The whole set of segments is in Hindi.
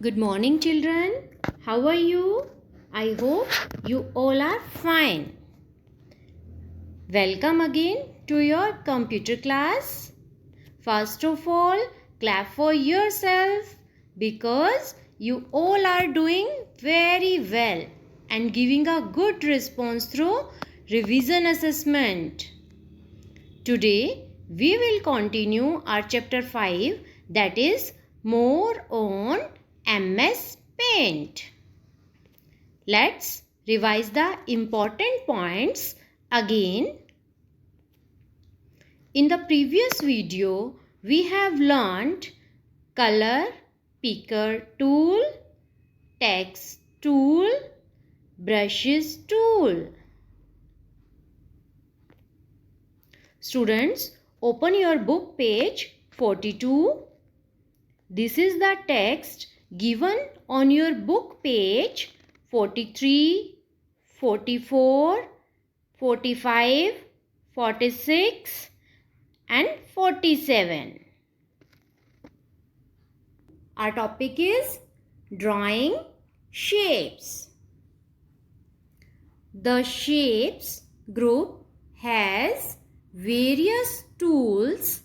Good morning, children. How are you? I hope you all are fine. Welcome again to your computer class. First of all, clap for yourself because you all are doing very well and giving a good response through revision assessment. Today, we will continue our chapter 5, that is more on MS Paint. Let's revise the important points again. In the previous video, we have learnt color picker tool, text tool, brushes tool. Students, open your book page 42. This is the text given on your book page 43, 44, 45, 46 and 47. Our topic is drawing shapes. The shapes group has various tools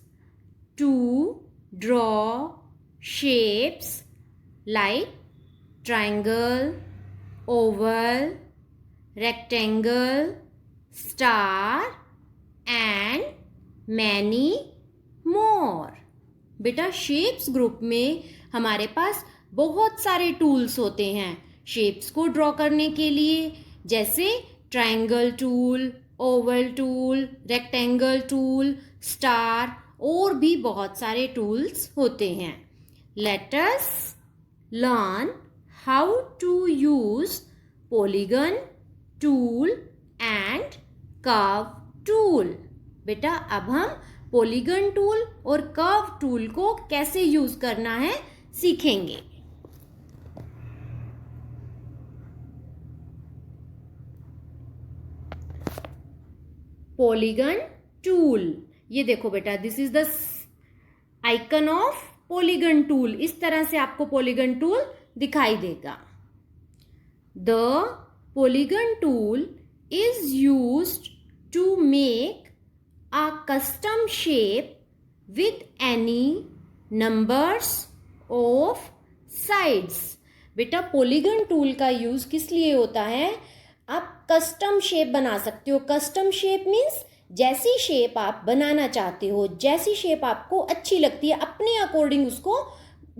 to draw shapes like triangle, oval, rectangle, star and many more. बेटा शेप्स ग्रुप में हमारे पास बहुत सारे टूल्स होते हैं शेप्स को ड्रॉ करने के लिए, जैसे triangle tool, oval tool, rectangle tool, star और भी बहुत सारे टूल्स होते हैं. Let us learn how to use polygon tool and curve tool. बेटा अब हम पॉलीगन टूल और कर्व टूल को कैसे यूज करना है सीखेंगे. पॉलीगन टूल, ये देखो बेटा, this is the icon of polygon tool. इस तरह से आपको पॉलीगन टूल दिखाई देगा. The polygon tool is used to make a custom shape with any numbers of sides. बेटा पॉलीगन टूल का यूज किस लिए होता है? आप कस्टम शेप बना सकते हो. कस्टम शेप मीन्स जैसी शेप आप बनाना चाहते हो, जैसी शेप आपको अच्छी लगती है, अपने अकॉर्डिंग उसको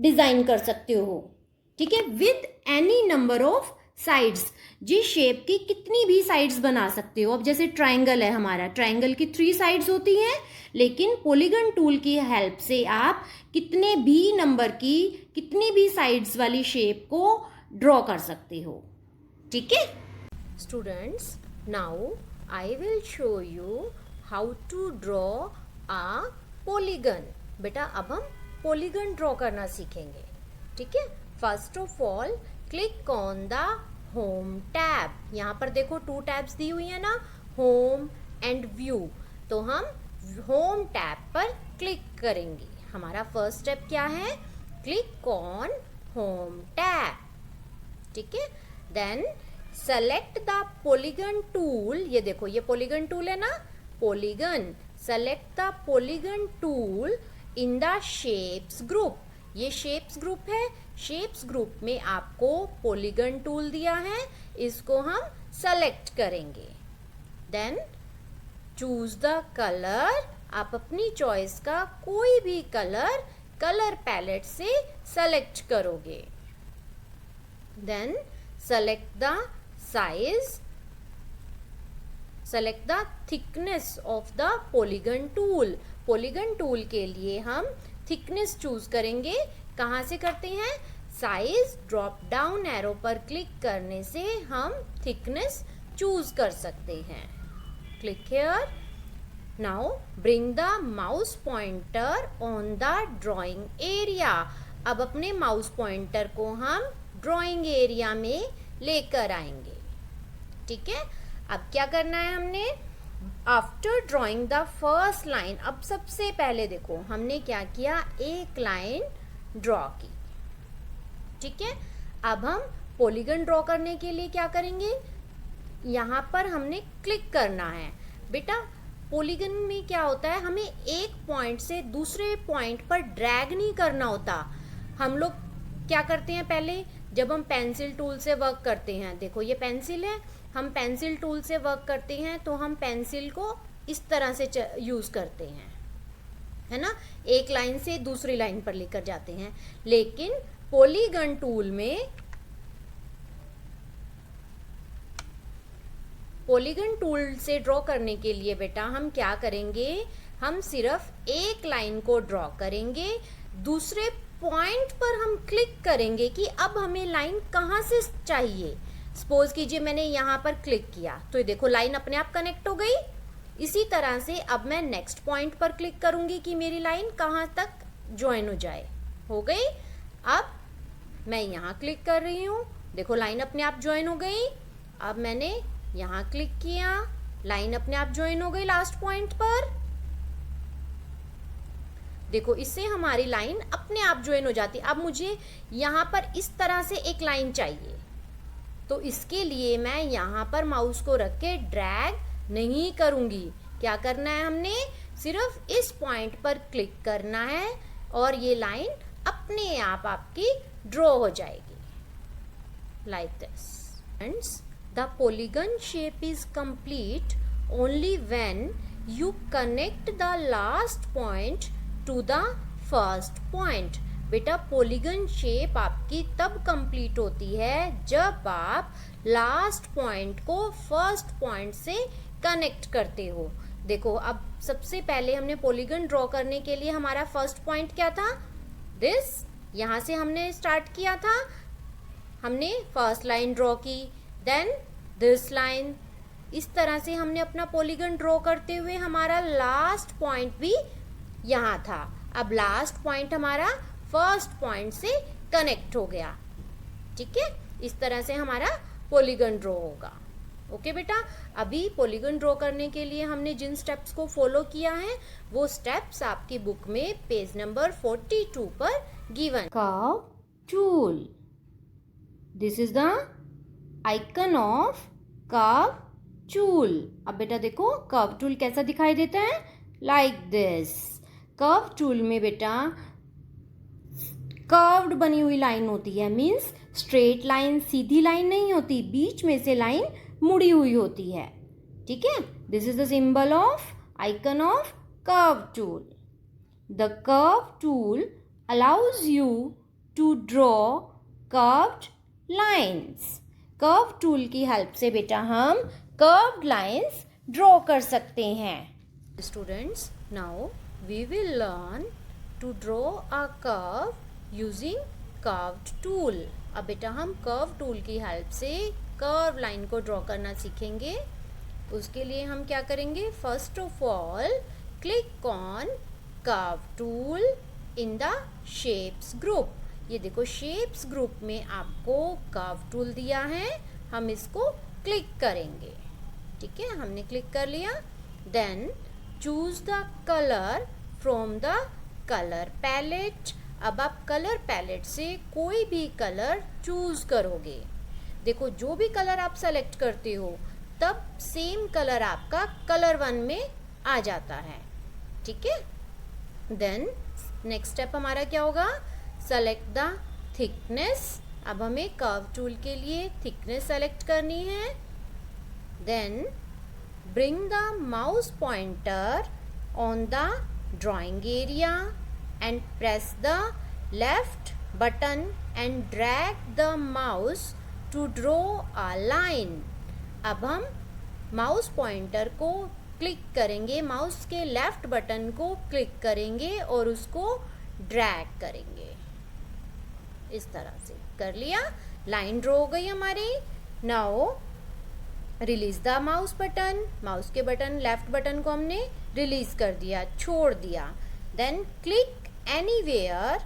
डिजाइन कर सकते हो. ठीक है, with any number of sides. जिस शेप की कितनी भी साइड्स बना सकते हो. अब जैसे ट्रायंगल है हमारा, ट्रायंगल की 3 साइड्स होती हैं, लेकिन पॉलीगन टूल की हेल्प से आप कितने भी नंबर की कितनी भी साइड्स वाली शेप को ड्रॉ कर सकते हो. ठीक है students, now I will show you how to draw a polygon. बेटा अब हम पॉलीगन ड्रॉ करना सीखेंगे. ठीक है, first of all click on the home tab. यहाँ पर देखो 2 टैब्स दी हुई है ना, होम एंड व्यू. तो हम होम टैब पर क्लिक करेंगे. हमारा फर्स्ट स्टेप क्या है? Click on home tab. ठीक है, then select the polygon tool. ये देखो, ये पॉलीगन टूल है ना, polygon. Select the polygon tool in the shapes group. ये शेप्स ग्रुप है. शेप्स ग्रुप में आपको पॉलीगन टूल दिया है, इसको हम सेलेक्ट करेंगे. Then choose the colour. आप अपनी चॉइस का कोई भी कलर पैलेट से सेलेक्ट करोगे. Then select the size, select the thickness of the polygon tool. Polygon tool के लिए हम थिकनेस चूज करेंगे. कहाँ से करते हैं? साइज ड्रॉप डाउन एरो पर क्लिक करने से हम थिकनेस चूज कर सकते हैं. Click here. Now bring the mouse pointer on the drawing area. अब अपने माउस पॉइंटर को हम ड्राइंग एरिया में लेकर आएंगे. ठीक है, अब क्या करना है हमने? After drawing the first line, अब सबसे पहले देखो हमने क्या किया, एक लाइन ड्रॉ की. ठीक है। अब हम पॉलीगन ड्रॉ करने के लिए क्या करेंगे, यहाँ पर हमने क्लिक करना है। बेटा पॉलीगन में क्या होता है, हमें एक पॉइंट से दूसरे पॉइंट पर ड्रैग नहीं करना होता। हम लोग क्या करते हैं, पहले जब हम पेंसिल टूल से वर्क करते हैं, देखो ये पेंसिल है, हम पेंसिल टूल से वर्क करते हैं तो हम पेंसिल को इस तरह से यूज़ करते हैं, है ना, एक लाइन से दूसरी लाइन पर लेकर जाते हैं। लेकिन पॉलीगन टूल में, पॉलीगन टूल से ड्रॉ करने के लिए बेटा हम क्या करेंगे, हम सिर्फ एक लाइन को ड्रॉ करेंगे, दूसरे पॉइंट पर हम क्लिक करेंगे कि अब हमें लाइन कहाँ से चाहिए। सपोज कीजिए मैंने यहाँ पर क्लिक किया तो ये देखो लाइन अपने आप कनेक्ट हो गई। इसी तरह से अब मैं नेक्स्ट पॉइंट पर क्लिक करूंगी कि मेरी लाइन कहाँ तक ज्वाइन हो जाए, हो गई। अब मैं यहाँ क्लिक कर रही हूँ, देखो लाइन अपने आप ज्वाइन हो गई। अब मैंने यहाँ क्लिक किया, लाइन अपने आप ज्वाइन हो गई लास्ट पॉइंट पर, देखो इससे हमारी लाइन अपने आप ज्वाइन हो जाती। अब मुझे यहाँ पर इस तरह से एक लाइन चाहिए, तो इसके लिए मैं यहाँ पर माउस को रख के ड्रैग नहीं करूँगी। क्या करना है, हमने सिर्फ इस पॉइंट पर क्लिक करना है और ये लाइन अपने आप आपकी ड्रॉ हो जाएगी, like this. Friends, the polygon shape is complete only when you connect the last point two the first point. बेटा पॉलीगन शेप आपकी तब कंप्लीट होती है जब आप लास्ट पॉइंट को फर्स्ट पॉइंट से कनेक्ट करते हो। देखो अब सबसे पहले हमने पॉलीगन ड्रॉ करने के लिए हमारा फर्स्ट पॉइंट क्या था, दिस, यहाँ से हमने स्टार्ट किया था, हमने फर्स्ट लाइन ड्रॉ की, देन दिस लाइन, इस तरह से हमने अपना पॉलीगन ड्रॉ करते हुए हमारा लास्ट पॉइंट भी यहाँ था। अब लास्ट पॉइंट हमारा फर्स्ट पॉइंट से कनेक्ट हो गया, ठीक है। इस तरह से हमारा पॉलीगन ड्रॉ होगा। ओके बेटा, अभी पॉलीगन ड्रॉ करने के लिए हमने जिन स्टेप्स को फॉलो किया है वो स्टेप्स आपकी बुक में पेज नंबर 42 पर given. Curve tool, this is the icon of curve tool. अब बेटा देखो कर्व टूल कैसा दिखाई देता है, लाइक दिस। कर्व टूल में बेटा कर्व्ड बनी हुई लाइन होती है, मीन्स स्ट्रेट लाइन, सीधी लाइन नहीं होती, बीच में से लाइन मुड़ी हुई होती है, ठीक है। This is the symbol of icon of curve tool. The curve tool allows you to draw curved lines. Curve tool की हेल्प से बेटा हम कर्व्ड लाइन्स ड्रॉ कर सकते हैं। Students, now we will learn to draw a curve using curved tool। अब बेटा हम कर्व टूल की हेल्प से कर्व लाइन को ड्रॉ करना सीखेंगे। उसके लिए हम क्या करेंगे, first of all click on curve tool in the shapes group. ये देखो शेप्स ग्रुप में आपको कर्व टूल दिया है, हम इसको क्लिक करेंगे, ठीक है। हमने क्लिक कर लिया, then choose the colour from the colour palette. अब आप कलर पैलेट से कोई भी कलर चूज करोगे। देखो जो भी कलर आप सेलेक्ट करते हो तब सेम कलर आपका कलर 1 में आ जाता है, ठीक है। देन नेक्स्ट स्टेप हमारा क्या होगा, सेलेक्ट द थिकनेस। अब हमें कर्व टूल के लिए थिकनेस सेलेक्ट करनी है। Then bring the mouse pointer on the drawing area and press the left button and drag the mouse to draw a line। अब हम माउस पॉइंटर को क्लिक करेंगे, माउस के लेफ्ट बटन को क्लिक करेंगे और उसको ड्रैग करेंगे, इस तरह से कर लिया, लाइन ड्रॉ हो गई हमारी। Now release the mouse button, mouse के बटन लेफ्ट बटन को हमने रिलीज कर दिया, छोड़ दिया। Then click anywhere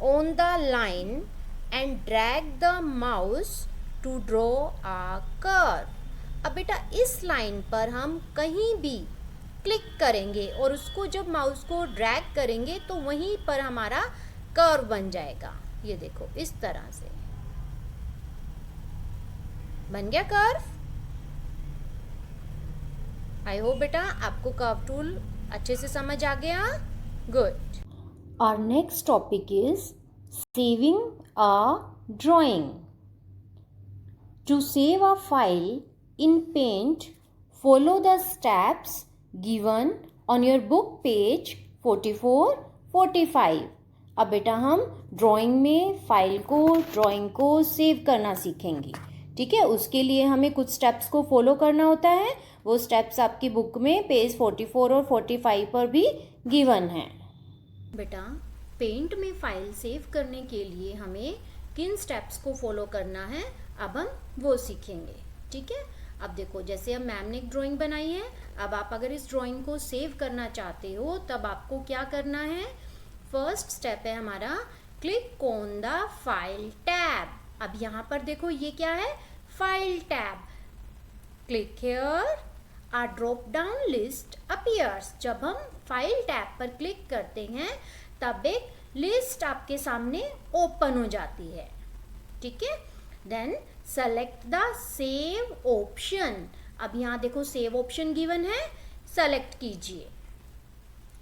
on the line and drag the mouse to draw a curve. अब बेटा इस लाइन पर हम कहीं भी क्लिक करेंगे और उसको जब माउस को ड्रैग करेंगे तो वहीं पर हमारा कर्व बन जाएगा। ये देखो इस तरह से बन गया कर्व। आई होप बेटा आपको कर्व टूल अच्छे से समझ आ गया। Good. Our next topic is saving a drawing. To save a file in Paint, follow the steps given on your book page 44-45. अब बेटा हम ड्राइंग में ड्राइंग को सेव करना सीखेंगे। ठीक है, उसके लिए हमें कुछ स्टेप्स को फॉलो करना होता है। वो स्टेप्स आपकी बुक में पेज 44 और 45 पर भी गिवन है। बेटा पेंट में फाइल सेव करने के लिए हमें किन स्टेप्स को फॉलो करना है अब हम वो सीखेंगे। ठीक है, अब देखो जैसे अब मैम ने एक ड्राइंग बनाई है, अब आप अगर इस ड्राइंग को सेव करना चाहते हो तब आपको क्या करना है। फर्स्ट स्टेप है हमारा click on the file tab. अब यहाँ पर देखो ये क्या है, file tab. Click here, a drop down list appears. जब हम फाइल टैब पर क्लिक करते हैं तब एक लिस्ट आपके सामने ओपन हो जाती है। ठीक है, then select the save option. अब यहाँ देखो सेव ऑप्शन गिवन है, सेलेक्ट कीजिए।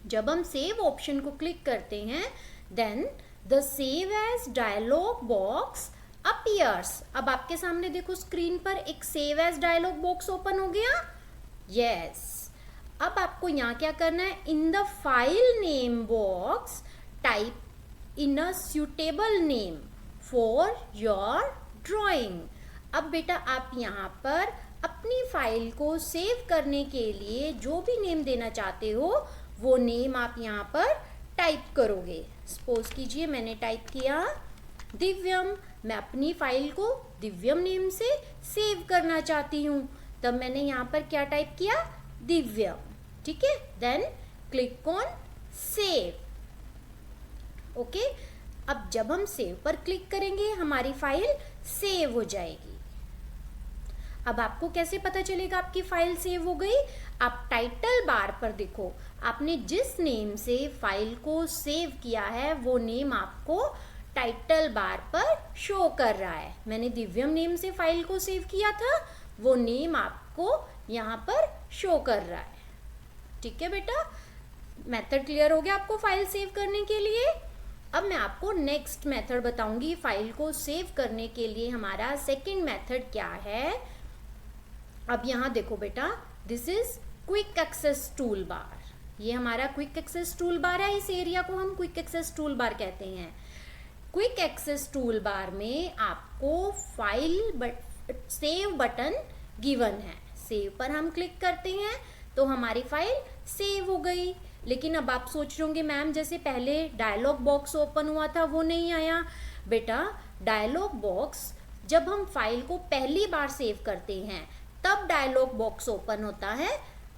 जब हम सेव ऑप्शन को क्लिक करते हैं then the save as dialog box appears. अब आपके सामने देखो स्क्रीन पर एक save as dialog box open हो गया। यस, अब आपको यहाँ क्या करना है, in the file name box type in a suitable name for your drawing. अब बेटा आप यहाँ पर अपनी फाइल को सेव करने के लिए जो भी नेम देना चाहते हो वो नेम आप यहाँ पर टाइप करोगे। सपोज कीजिए मैंने टाइप किया दिव्यम। मैं अपनी फाइल को दिव्यम नेम से सेव करना चाहती हूँ, तब मैंने यहाँ पर क्या टाइप किया, दिव्यम। ठीक है, then click on save. Okay, अब जब हम सेव पर क्लिक करेंगे हमारी फाइल सेव हो जाएगी। अब आपको कैसे पता चलेगा आपकी फाइल सेव हो गई। आप टाइटल बार पर देखो, आपने जिस नेम से फाइल को सेव किया है वो नेम आपको टाइटल बार पर शो कर रहा है। मैंने दिव्यम नेम से फाइल को सेव किया था, वो नेम आपको यहाँ पर शो कर रहा है। ठीक है बेटा, मेथड क्लियर हो गया आपको फाइल सेव करने के लिए। अब मैं आपको नेक्स्ट मेथड बताऊंगी फाइल को सेव करने के लिए हमारा सेकंड मेथड क्या है। अब यहाँ देखो बेटा, this is quick access tool bar. ये हमारा क्विक एक्सेस टूल बार है, इस एरिया को हम क्विक एक्सेस टूल बार कहते हैं। क्विक एक्सेस टूल बार में आपको फाइल सेव बटन गिवन है। सेव पर हम क्लिक करते हैं तो हमारी फाइल सेव हो गई। लेकिन अब आप सोच रहे होंगे मैम जैसे पहले डायलॉग बॉक्स ओपन हुआ था वो नहीं आया। बेटा डायलॉग बॉक्स जब हम फाइल को पहली बार सेव करते हैं तब डायलॉग बॉक्स ओपन होता है,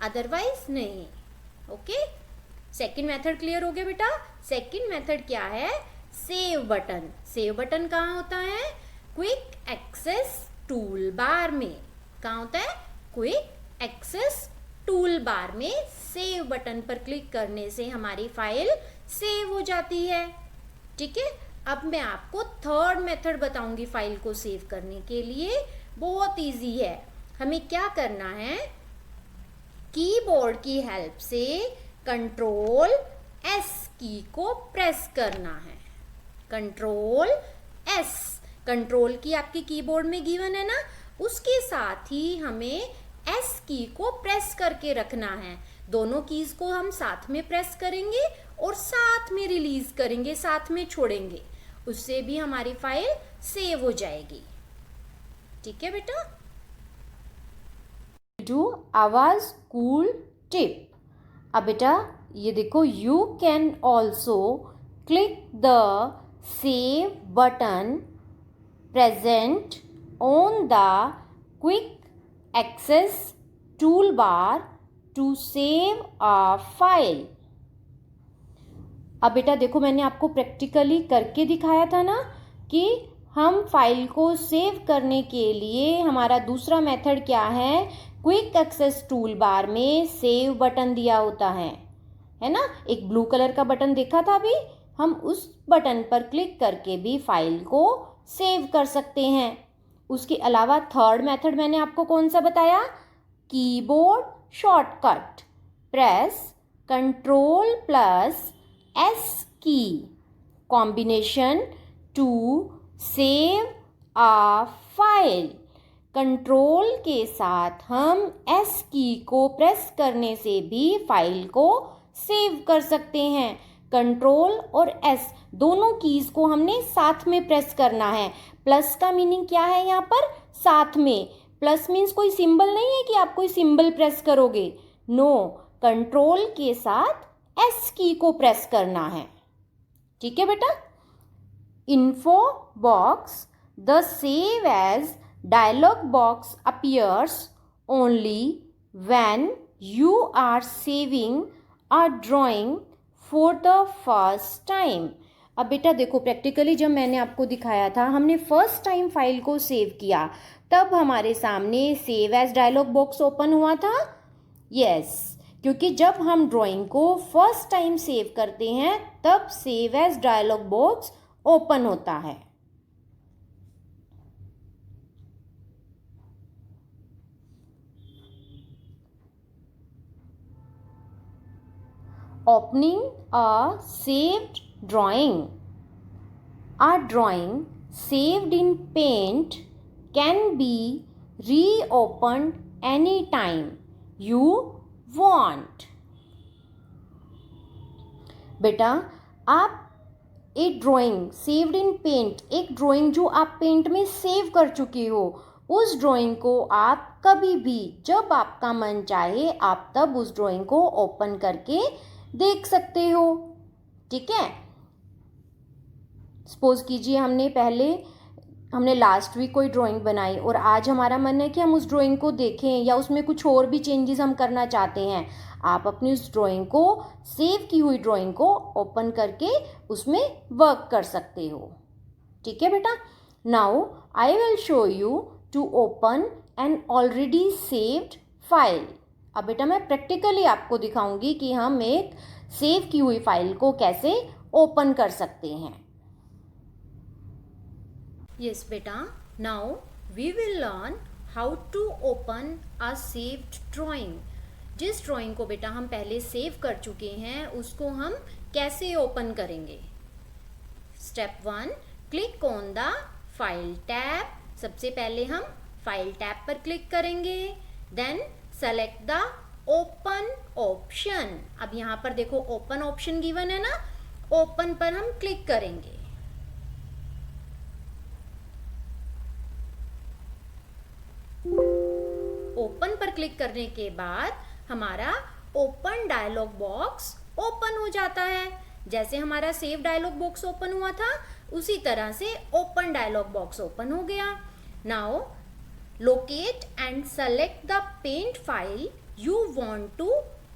अदरवाइज नहीं। ओके, सेकंड मेथड क्लियर हो गया बेटा। सेकंड मेथड क्या है, सेव बटन। सेव बटन कहाँ होता है, क्विक एक्सेस टूल बार में। कहाँ होता है, क्विक एक्सेस टूल बार में सेव बटन पर क्लिक करने से हमारी फाइल सेव हो जाती है। ठीक है, अब मैं आपको थर्ड मेथड बताऊंगी फाइल को सेव करने के लिए। बहुत इजी है। हमें क्या करना है, कीबोर्ड की हेल्प से कंट्रोल एस की को प्रेस करना है। कंट्रोल एस, कंट्रोल की आपकी कीबोर्ड में गिवन है ना, उसके साथ ही हमें एस की को प्रेस करके रखना है। दोनों कीज को हम साथ में प्रेस करेंगे और साथ में रिलीज करेंगे, साथ में छोड़ेंगे, उससे भी हमारी फाइल सेव हो जाएगी। ठीक है बेटा। डू आवाज कूल टिप। अब बेटा ये देखो, you can also click the save button present on the quick access tool bar to save a file. अब बेटा देखो मैंने आपको प्रैक्टिकली करके दिखाया था ना कि हम फाइल को सेव करने के लिए हमारा दूसरा मेथड क्या है, क्विक एक्सेस टूल बार में सेव बटन दिया होता है ना। एक ब्लू कलर का बटन देखा था अभी हम उस बटन पर क्लिक करके भी फाइल को सेव कर सकते हैं। उसके अलावा थर्ड मेथड मैंने आपको कौन सा बताया? Keyboard shortcut, press Ctrl+S key combination to save a file. Control के साथ हम S की को प्रेस करने से भी फाइल को सेव कर सकते हैं। कंट्रोल और S दोनों कीज को हमने साथ में प्रेस करना है। प्लस का मीनिंग क्या है यहाँ पर? साथ में। प्लस मीन्स कोई सिंबल नहीं है कि आप कोई सिंबल प्रेस करोगे। नो, कंट्रोल के साथ S की को प्रेस करना है। ठीक है बेटा। Info box, the save as dialog box appears only when you are saving a drawing for the first time। अब बेटा देखो, प्रैक्टिकली जब मैंने आपको दिखाया था, हमने फर्स्ट टाइम फाइल को सेव किया, तब हमारे सामने save as dialog box open हुआ था। यस, क्योंकि जब हम ड्राइंग को फर्स्ट टाइम सेव करते हैं तब save as dialog box open होता है। Opening a saved drawing. A drawing saved in Paint can be reopened anytime you want. बेटा, आप एक ड्राइंग सेव्ड इन पेंट, एक ड्राइंग जो आप पेंट में सेव कर चुके हो, उस ड्राइंग को आप कभी भी जब आपका मन चाहे आप तब उस ड्राइंग को ओपन करके देख सकते हो। ठीक है। सपोज कीजिए हमने लास्ट वीक कोई ड्राइंग बनाई और आज हमारा मन है कि हम उस ड्राइंग को देखें या उसमें कुछ और भी चेंजेस हम करना चाहते हैं। आप अपनी उस ड्राइंग को, सेव की हुई ड्राइंग को ओपन करके उसमें वर्क कर सकते हो। ठीक है बेटा। Now I will show you to open an already saved file. अब बेटा मैं प्रैक्टिकली आपको दिखाऊंगी कि हम एक सेव की हुई फाइल को कैसे ओपन कर सकते हैं। यस बेटा, now we will learn how to open a saved drawing. जिस ड्राइंग को बेटा हम पहले सेव कर चुके हैं उसको हम कैसे ओपन करेंगे। Step 1, click on the file tab. सबसे पहले हम फाइल टैब पर क्लिक करेंगे। Then select the open option. अब यहाँ पर देखो ओपन ऑप्शन गिवन है ना, ओपन पर हम क्लिक करेंगे। ओपन पर क्लिक करने के बाद हमारा ओपन डायलॉग बॉक्स ओपन हो जाता है। जैसे हमारा सेव डायलॉग बॉक्स ओपन हुआ था उसी तरह से ओपन डायलॉग बॉक्स ओपन हो गया। Now locate and select the paint file you want to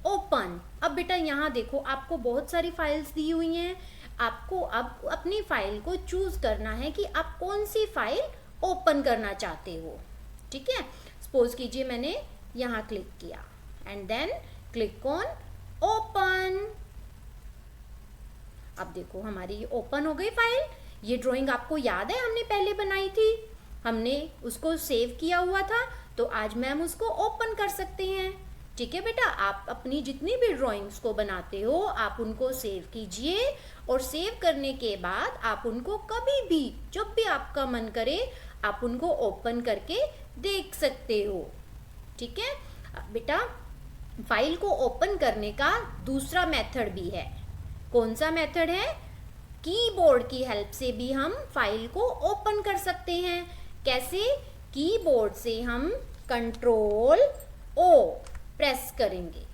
open। अब बेटा यहाँ देखो आपको बहुत सारी फाइल्स दी हुई हैं। आपको अब अपनी फाइल को चूज करना है कि आप कौन सी फाइल ओपन करना चाहते हो। ठीक है। सपोज कीजिए मैंने यहाँ क्लिक किया and then click on open. अब देखो हमारी ये ओपन हो गई फाइल। ये ड्राइंग आपको याद है हमने पहले बनाई थी, हमने उसको सेव किया हुआ था, तो आज मैम उसको ओपन कर सकते हैं। ठीक है बेटा, आप अपनी जितनी भी ड्राइंग्स को बनाते हो आप उनको सेव कीजिए और सेव करने के बाद आप उनको कभी भी जब भी आपका मन करे आप उनको ओपन करके देख सकते हो। ठीक है बेटा, फाइल को ओपन करने का दूसरा मेथड भी है। कौन सा मेथड है? कीबोर्ड की हेल्प से भी हम फाइल को ओपन कर सकते हैं। कैसे? कीबोर्ड से हम Ctrl+O प्रेस करेंगे।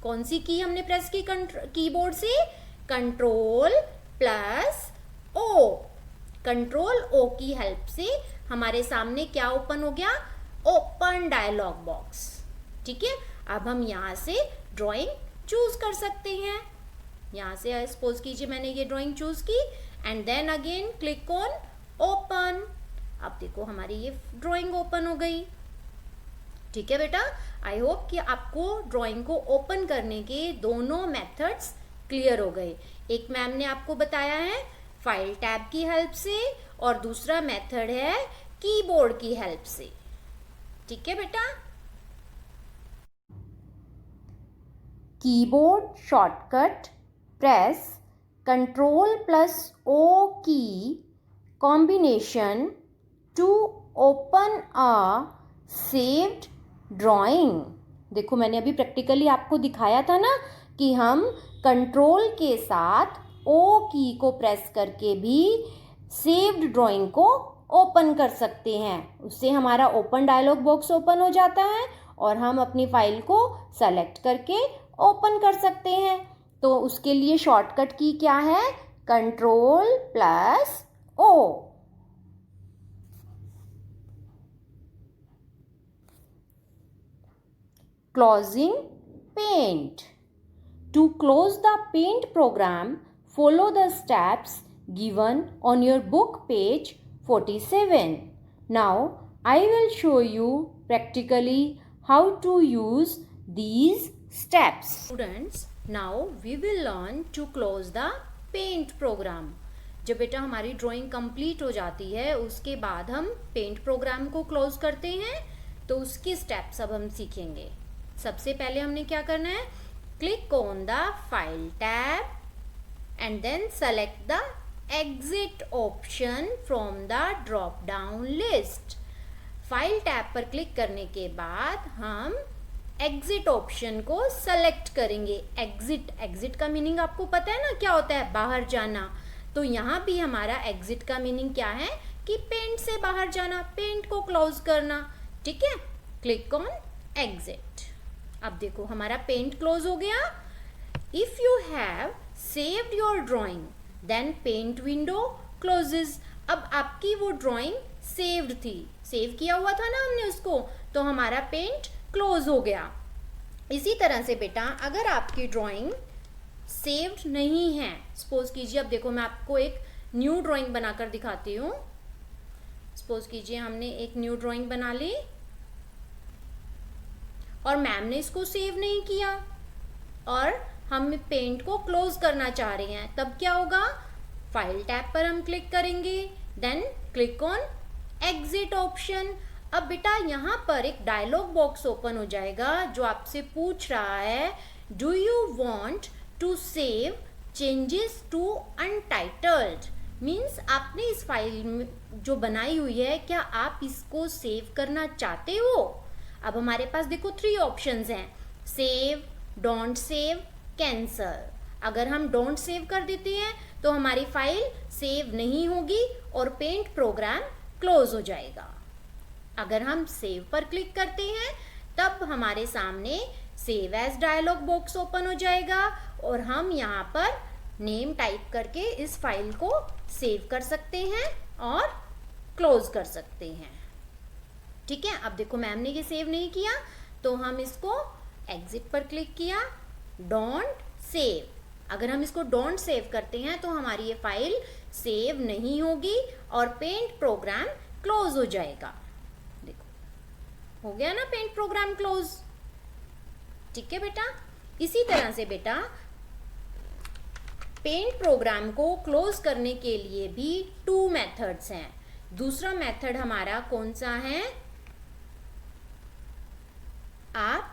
कौन सी की हमने प्रेस की कीबोर्ड से? Ctrl+O। Ctrl+O की हेल्प से हमारे सामने क्या ओपन हो गया? Open dialog box. ठीक है, अब हम यहाँ से ड्राइंग चूज कर सकते हैं। यहाँ से सपोज कीजिए मैंने ये ड्राइंग चूज की and then again click on open. अब देखो हमारी ये ड्राइंग ओपन हो गई। ठीक है बेटा, आई होप कि आपको ड्राइंग को ओपन करने के दोनों मेथड्स क्लियर हो गए। एक मैम ने आपको बताया है फाइल टैब की हेल्प से और दूसरा मेथड है कीबोर्ड की हेल्प से। ठीक है बेटा। कीबोर्ड शॉर्टकट, प्रेस Ctrl+O की combination to open a saved drawing। देखो मैंने अभी प्रैक्टिकली आपको दिखाया था ना कि हम कंट्रोल के साथ O की को प्रेस करके भी सेव्ड ड्राइंग को ओपन कर सकते हैं। उससे हमारा ओपन डायलॉग बॉक्स ओपन हो जाता है और हम अपनी फाइल को सेलेक्ट करके ओपन कर सकते हैं। तो उसके लिए शॉर्टकट की क्या है? Ctrl+O। Closing Paint। To close the Paint program, follow the steps given on your book page 47. Now, I will show you practically how to use these steps. Students, now we will learn to close the Paint program. जब बेटा हमारी ड्राइंग कंप्लीट हो जाती है उसके बाद हम पेंट प्रोग्राम को क्लोज करते हैं, तो उसकी स्टेप्स अब हम सीखेंगे। सबसे पहले हमने क्या करना है? Click on the file tab and then select the exit option from the drop down list. File tab पर क्लिक करने के बाद हम एग्जिट ऑप्शन को सेलेक्ट करेंगे। एग्जिट का मीनिंग आपको पता है ना क्या होता है? बाहर जाना। तो यहाँ भी हमारा एग्जिट का मीनिंग क्या है कि पेंट से बाहर जाना, पेंट को क्लोज करना। ठीक है, क्लिक ऑन एग्जिट। अब देखो हमारा पेंट क्लोज हो गया। If you have saved your drawing then paint window closes. अब आपकी वो ड्राइंग सेव्ड थी, सेव किया हुआ था ना हमने उसको, तो हमारा पेंट क्लोज हो गया। इसी तरह से बेटा अगर आपकी ड्राइंग सेव्ड नहीं है, सपोज कीजिए, अब देखो मैं आपको एक न्यू ड्राइंग बनाकर दिखाती हूँ। सपोज कीजिए हमने एक न्यू ड्राइंग बना ली और मैम ने इसको सेव नहीं किया और हम पेंट को क्लोज करना चाह रहे हैं, तब क्या होगा? फाइल टैब पर हम क्लिक करेंगे, then click on exit option. अब बेटा यहाँ पर एक डायलॉग बॉक्स ओपन हो जाएगा जो आपसे पूछ रहा है, do you want to save changes to untitled. Means आपने इस फाइल में जो बनाई हुई है, क्या आप इसको सेव करना चाहते हो? अब हमारे पास देखो 3 ऑप्शंस हैं, सेव, डोंट सेव, कैंसल। अगर हम डोंट सेव कर देते हैं तो हमारी फाइल सेव नहीं होगी और पेंट प्रोग्राम क्लोज हो जाएगा। अगर हम सेव पर क्लिक करते हैं तब हमारे सामने save as dialog box open हो जाएगा और हम यहाँ पर नेम टाइप करके इस फाइल को सेव कर सकते हैं और क्लोज कर सकते हैं। ठीक है, अब देखो मैम ने ये सेव नहीं किया तो हम इसको एग्जिट पर क्लिक किया, डोंट सेव। अगर हम इसको डोंट सेव करते हैं तो हमारी ये फाइल सेव नहीं होगी और पेंट प्रोग्राम क्लोज हो जाएगा। देखो हो गया ना पेंट प्रोग्राम क्लोज। ठीक है बेटा, इसी तरह से बेटा पेंट प्रोग्राम को क्लोज करने के लिए भी 2 मेथड्स हैं। दूसरा मेथड हमारा कौन सा है? आप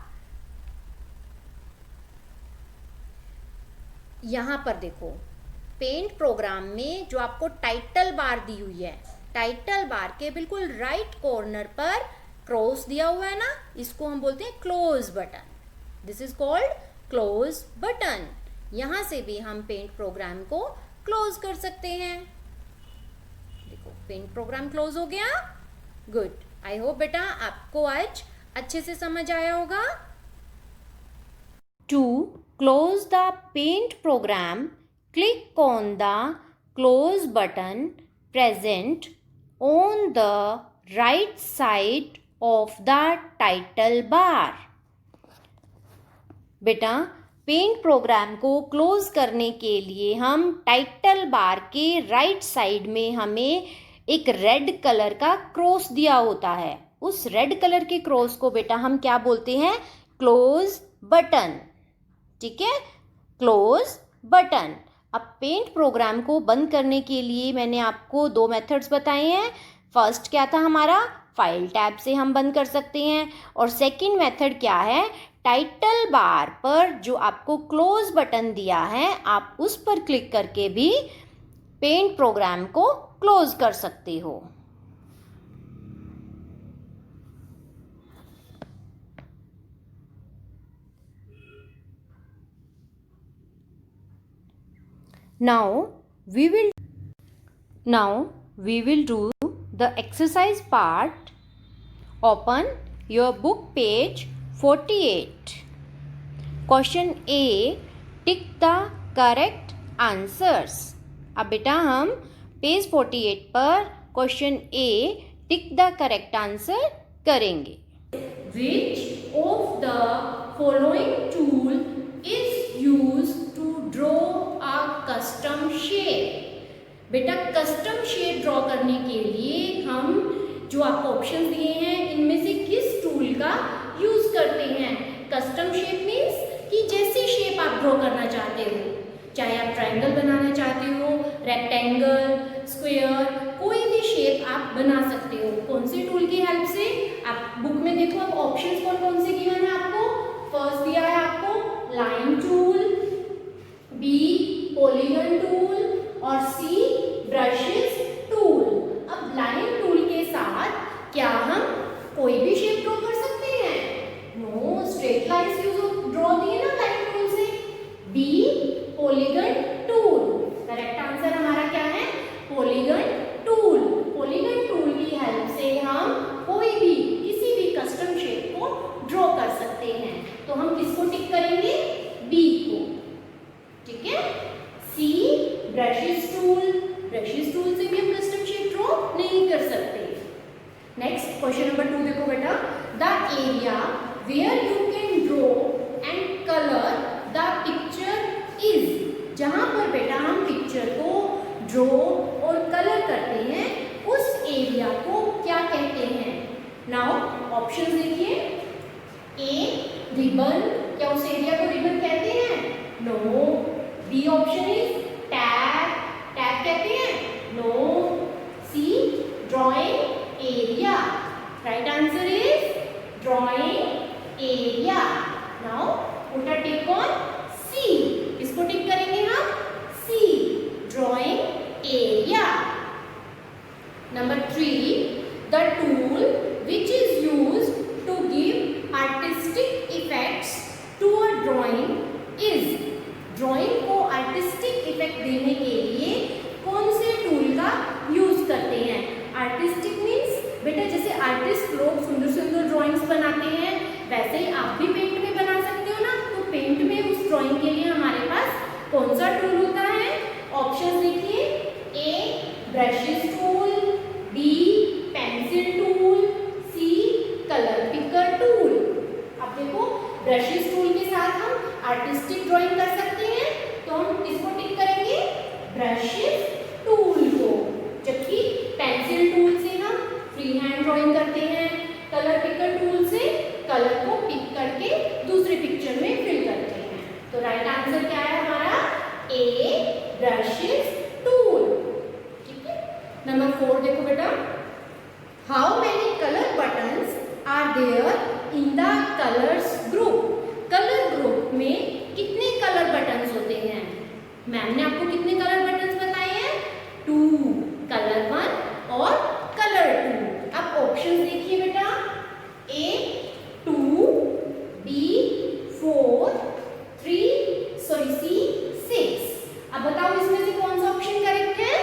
यहां पर देखो पेंट प्रोग्राम में जो आपको टाइटल बार दी हुई है, टाइटल बार के बिल्कुल राइट कॉर्नर पर क्रॉस दिया हुआ है ना, इसको हम बोलते हैं close button. This is called close button. यहां से भी हम पेंट प्रोग्राम को क्लोज कर सकते हैं। देखो पेंट प्रोग्राम क्लोज हो गया। गुड, आई होप बेटा आपको आज अच्छे से समझ आया होगा। To close the paint program, click on the close button present on the right side of the title bar. बेटा पेंट प्रोग्राम को क्लोज करने के लिए हम टाइटल बार के राइट साइड में हमें एक रेड कलर का क्रॉस दिया होता है। उस रेड कलर के क्रॉस को बेटा हम क्या बोलते हैं? Close button. ठीक है, क्लोज बटन। अब पेंट प्रोग्राम को बंद करने के लिए मैंने आपको 2 मेथड्स बताए हैं। फर्स्ट क्या था हमारा, फाइल टैब से हम बंद कर सकते हैं, और सेकंड मेथड क्या है, टाइटल बार पर जो आपको क्लोज बटन दिया है आप उस पर क्लिक करके भी पेंट प्रोग्राम को क्लोज कर सकते हो। Now we will do the exercise part. Open your book page 48. Question A. Tick the correct answers. अब बेटा हम पेज 48 पर question A tick the correct answer करेंगे। Which of the following tool is used to draw a custom shape? बेटा कस्टम शेप ड्रॉ करने के लिए हम जो आपको ऑप्शन दिए हैं इनमें से किस टूल का यूज करते हैं। कस्टम शेप मीन्स कि जैसी शेप आप ड्रॉ करना चाहते हो, चाहे आप ट्रायंगल बनाना चाहते हो, रेक्टेंगल, स्क्वायर, कोई भी शेप आप बना सकते हो। कौन से टूल की हेल्प से? आप बुक में देखो, आप ऑप्शंस कौन कौन से गिवन है आपको। फर्स्ट दिया है आपको line tool, B polygon tool और सी ब्रशेस टूल। अब लाइन टूल के साथ क्या हम कोई भी शेप ड्रॉ कर सकते हैं? No, straight lines use draw दिए ना लाइन टूल से। B polygon tool, correct answer हमारा क्या है, पॉलीगन टूल। पॉलीगन टूल की हेल्प से हम कोई भी किसी भी कस्टम शेप को ड्रॉ कर सकते हैं। तो हम किसको टिक करेंगे? बी को, ठीक है। सी ब्रशेस टूल, ब्रशेस टूल से भी हम कस्टम शेप ड्रॉ नहीं कर सकते। नेक्स्ट क्वेश्चन नंबर 2 देखो बेटा, the area where you can draw and colour the picture is. जहां पर बेटा हम पिक्चर को ड्रॉ और कलर करते हैं उस एरिया को क्या कहते हैं? नाउ ऑप्शन देखिए। ए रिबन, क्या उस एरिया को रिबन कहते हैं? No. B option is tag, tag कहते हैं? No. C drawing area, right answer is drawing area. Now put a tick on C, इसको टिक करेंगे हम C, drawing area. Number 3, the tool which is used to give artistic effects to a drawing is. Drawing को आर्टिस्टिक इफेक्ट देने के लिए कौन से टूल का यूज करते हैं? आर्टिस्टिक मीन्स बेटा जैसे आर्टिस्ट लोग सुंदर सुंदर ड्राइंग्स बनाते हैं वैसे ही आप भी पेंट में बना सकते हो ना। तो पेंट में उस ड्राइंग के लिए हमारे पास कौन सा टूल होता है? ऑप्शन देखिए। A brushes tool, B pencil tool, C colour picker tool. अब देखो ब्रशेस टूल के साथ हम आर्टिस्टिक ड्राइंग कर सकते हैं, तो हम इसको टिक करेंगे ब्रशेस टूल को। जबकि पेंसिल टूल से हम फ्री हैंड ड्राइंग करते हैं, कलर पिकर टूल से कलर को पिक करके दूसरे पिक्चर में फिल करते हैं। तो राइट आंसर क्या है हमारा? ए ब्रशेस टूल, ठीक है। नंबर 4 देखो बेटा, how many colour buttons are there in the colours group. Colour group में कितने कलर बटन्स होते हैं? मैम ने आपको कितने कलर बटन्स बताए हैं? 2, कलर 1 और कलर 2। अब ऑप्शन देखिए बेटा। ए 2, बी 4, सी 6। अब बताओ इसमें से कौन सा ऑप्शन करेक्ट है?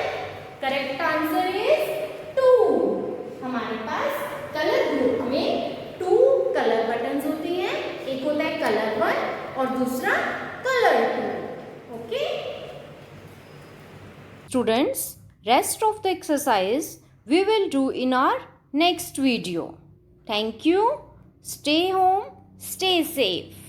Correct answer is 2। हमारे पास कलर ग्रुप में 2 कलर बटन्स होते हैं, एक होता है कलर 1 और दूसरा colour 2। Okay students, rest of the exercise we will do in our next video. Thank you. Stay home, stay safe.